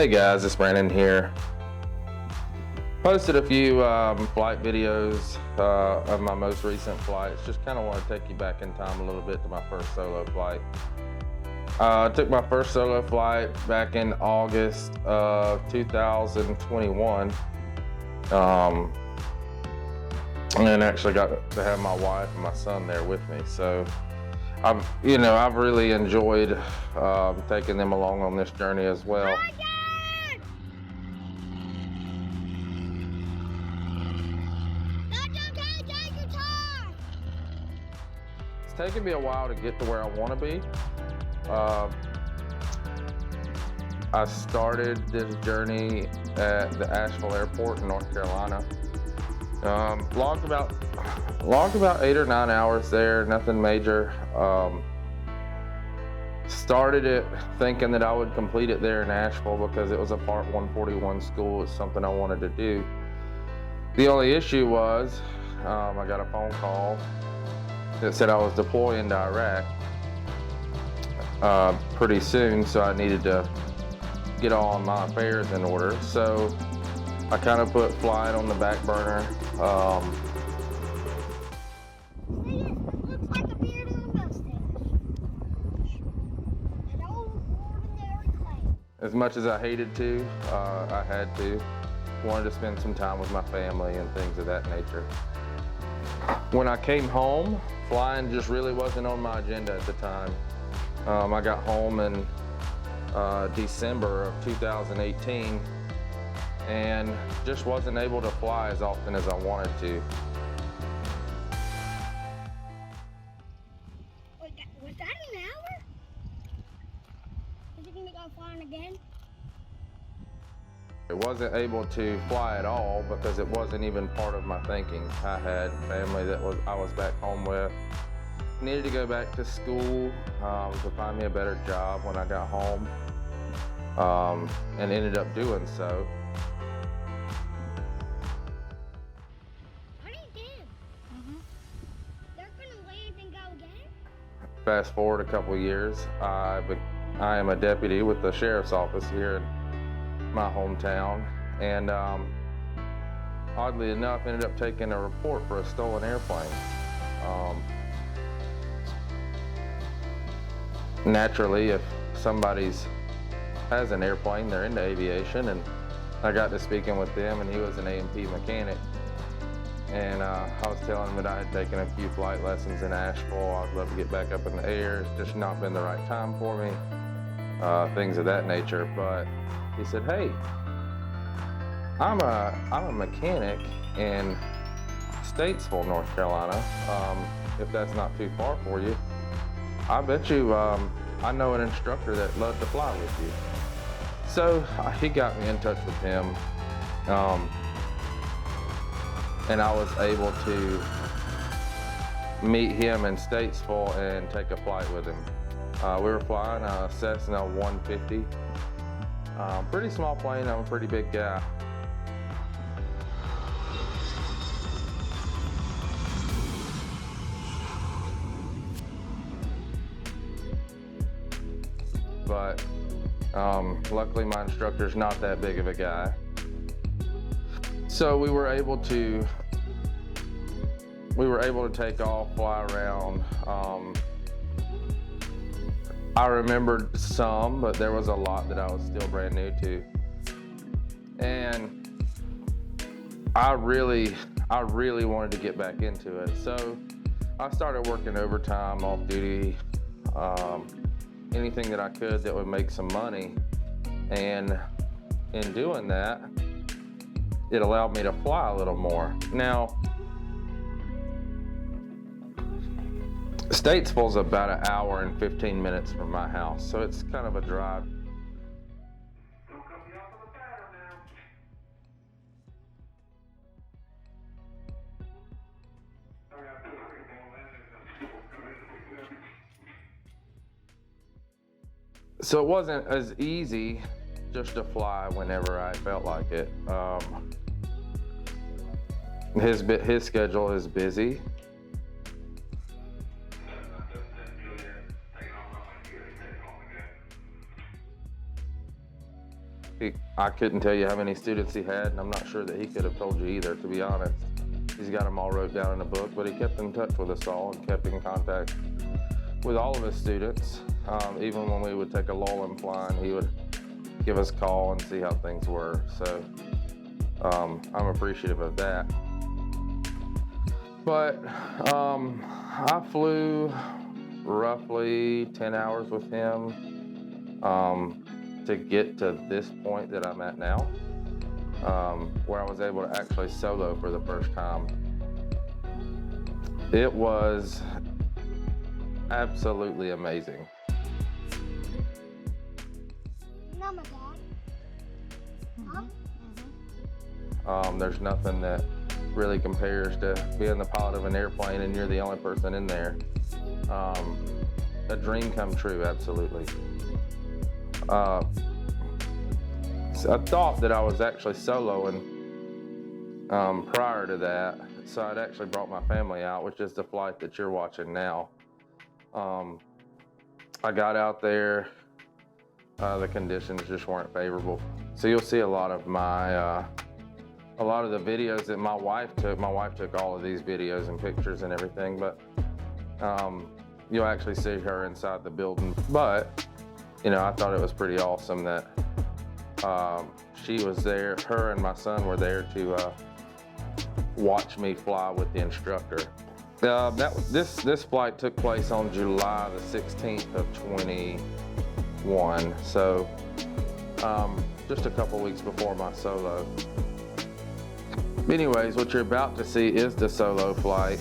Hey guys, it's Brandon here. Posted a few flight videos of my most recent flights. Just kind of want to take you back in time a little bit to my first solo flight. I took my first solo flight back in August of 2021. And actually got to have my wife and my son there with me. So I've really enjoyed taking them along on this journey as well. It's taken me a while to get to where I want to be. I started this journey at the Asheville Airport in North Carolina. Logged about 8 or 9 hours there, nothing major. Started it thinking that I would complete it there in Asheville because it was a Part 141 school. It's something I wanted to do. The only issue was I got a phone call that said I was deploying to Iraq pretty soon, so I needed to get all my affairs in order. So I kind of put flying on the back burner. It looks like a beard and a mustache. An old ordinary clay. As much as I hated to, I had to. Wanted to spend some time with my family and things of that nature. When I came home, flying just really wasn't on my agenda at the time. I got home in December of 2018 and just wasn't able to fly as often as I wanted to. Wait, was that an hour? Is it gonna go flying again? I wasn't able to fly at all because it wasn't even part of my thinking. I had family that I was back home with. Needed to go back to school to find me a better job when I got home, and ended up doing so. What he did? They're gonna land and go again? Fast forward a couple years, I am a deputy with the sheriff's office here in my hometown, and oddly enough ended up taking a report for a stolen airplane. Naturally, if somebody has an airplane, they're into aviation, and I got to speaking with them, and he was an A&P mechanic, and I was telling him that I had taken a few flight lessons in Asheville. I'd love to get back up in the air. It's just not been the right time for me, things of that nature. But he said, "Hey, I'm a mechanic in Statesville, North Carolina. If that's not too far for you, I bet you I know an instructor that'd love to fly with you." So he got me in touch with him, and I was able to meet him in Statesville and take a flight with him. We were flying a Cessna 150. Pretty small plane. I'm a pretty big guy. But luckily my instructor's not that big of a guy. So we were able to take off, fly around. I remembered some, but there was a lot that I was still brand new to. And I really wanted to get back into it. So I started working overtime, off duty, anything that I could that would make some money. And in doing that, it allowed me to fly a little more. Now, Statesville's about an hour and 15 minutes from my house, so it's kind of a drive. So it wasn't as easy just to fly whenever I felt like it. His schedule is busy. I couldn't tell you how many students he had, and I'm not sure that he could have told you either, to be honest. He's got them all wrote down in a book, but he kept in touch with us all and kept in contact with all of his students. Even when we would take a lull in flying, he would give us a call and see how things were. So I'm appreciative of that. But I flew roughly 10 hours with him to get to this point that I'm at now, where I was able to actually solo for the first time. It was absolutely amazing. No, my dad. There's nothing that really compares to being the pilot of an airplane and you're the only person in there. A dream come true, absolutely. So I thought that I was actually soloing prior to that, so I'd actually brought my family out, which is the flight that you're watching now. I got out there, the conditions just weren't favorable. So you'll see a lot of the videos that my wife took. My wife took all of these videos and pictures and everything, but you'll actually see her inside the building. But, I thought it was pretty awesome that she was there, her and my son were there to watch me fly with the instructor. This flight took place on July the 16th of 21, so just a couple weeks before my solo. Anyways, what you're about to see is the solo flight.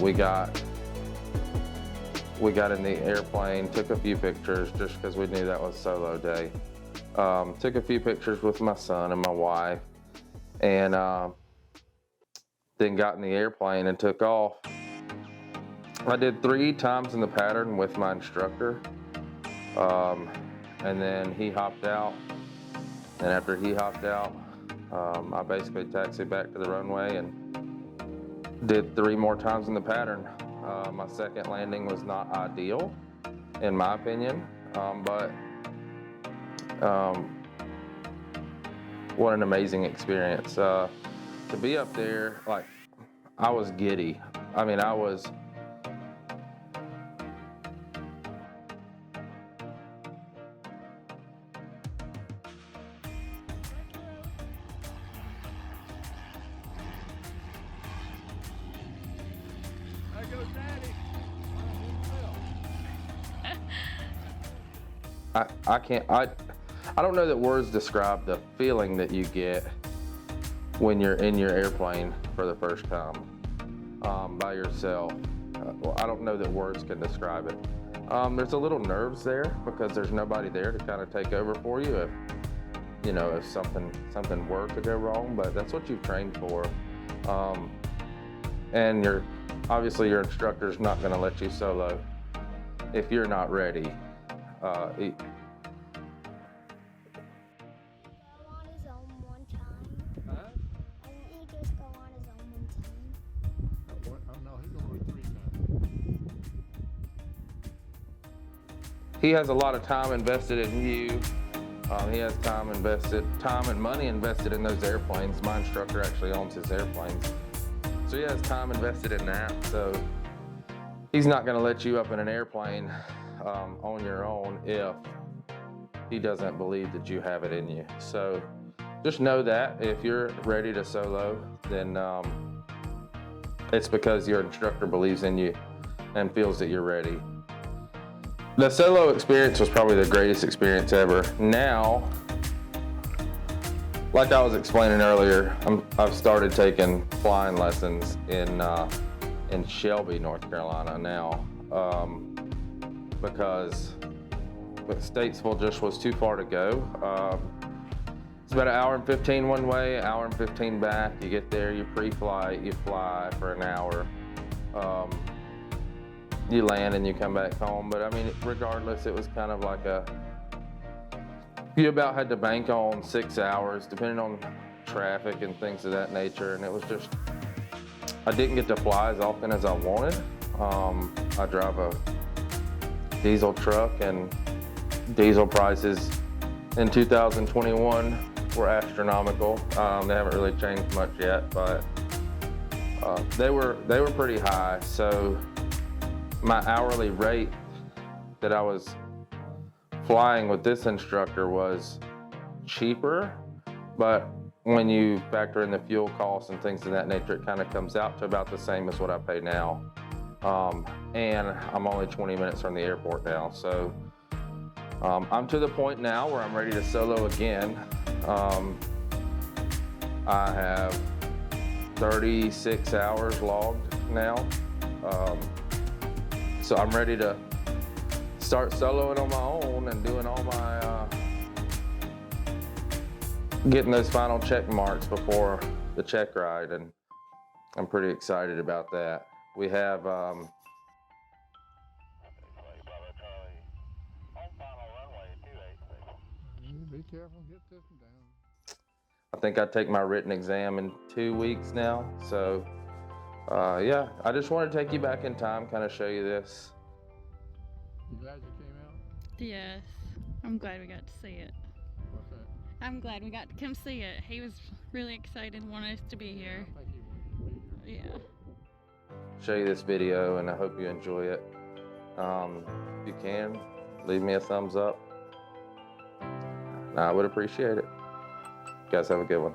We got in the airplane, took a few pictures just because we knew that was solo day. Took a few pictures with my son and my wife, and then got in the airplane and took off. I did 3 times in the pattern with my instructor, and then he hopped out, and after he hopped out, I basically taxied back to the runway and did 3 more times in the pattern. My second landing was not ideal, in my opinion, but what an amazing experience. To be up there, like, I was giddy. I mean, I was... I don't know that words describe the feeling that you get when you're in your airplane for the first time by yourself. Well, I don't know that words can describe it. There's a little nerves there because there's nobody there to kind of take over for you if something were to go wrong, but that's what you've trained for. And obviously your instructor's not going to let you solo if you're not ready. He has a lot of time invested in you. He has time and money invested in those airplanes. My instructor actually owns his airplanes. So he has time invested in that. So he's not gonna let you up in an airplane on your own if he doesn't believe that you have it in you. So just know that if you're ready to solo, then it's because your instructor believes in you and feels that you're ready. The solo experience was probably the greatest experience ever. Now, like I was explaining earlier, I've started taking flying lessons in Shelby, North Carolina now, because Statesville just was too far to go. It's about 1 hour and 15 one way, 1 hour and 15 back. You get there, you pre-flight, you fly for an hour. You land and you come back home. But I mean, regardless, it was kind of like you about had to bank on 6 hours, depending on traffic and things of that nature. And it was just, I didn't get to fly as often as I wanted. I drive a diesel truck, and diesel prices in 2021 were astronomical. They haven't really changed much yet, but they were pretty high. So my hourly rate that I was flying with this instructor was cheaper, but when you factor in the fuel costs and things of that nature, it kind of comes out to about the same as what I pay now. And I'm only 20 minutes from the airport now, so I'm to the point now where I'm ready to solo again. I have 36 hours logged now, so I'm ready to start soloing on my own and doing all my getting those final check marks before the check ride, and I'm pretty excited about that. We have be careful, get this one down. I think I take my written exam in 2 weeks now, so yeah, I just wanted to take you back in time, kind of show you this. You glad you came out? Yes, I'm glad we got to see it. What's that? I'm glad we got to come see it. He was really excited, wanted us to be here. I think you wanted to be here. Yeah. Show you this video, and I hope you enjoy it. If you can, leave me a thumbs up. I would appreciate it. You guys have a good one.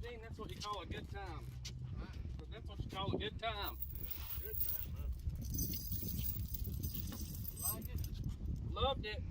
Dean, that's what you call a good time. That's what you call a good time. Good time, huh? Like it? Loved it.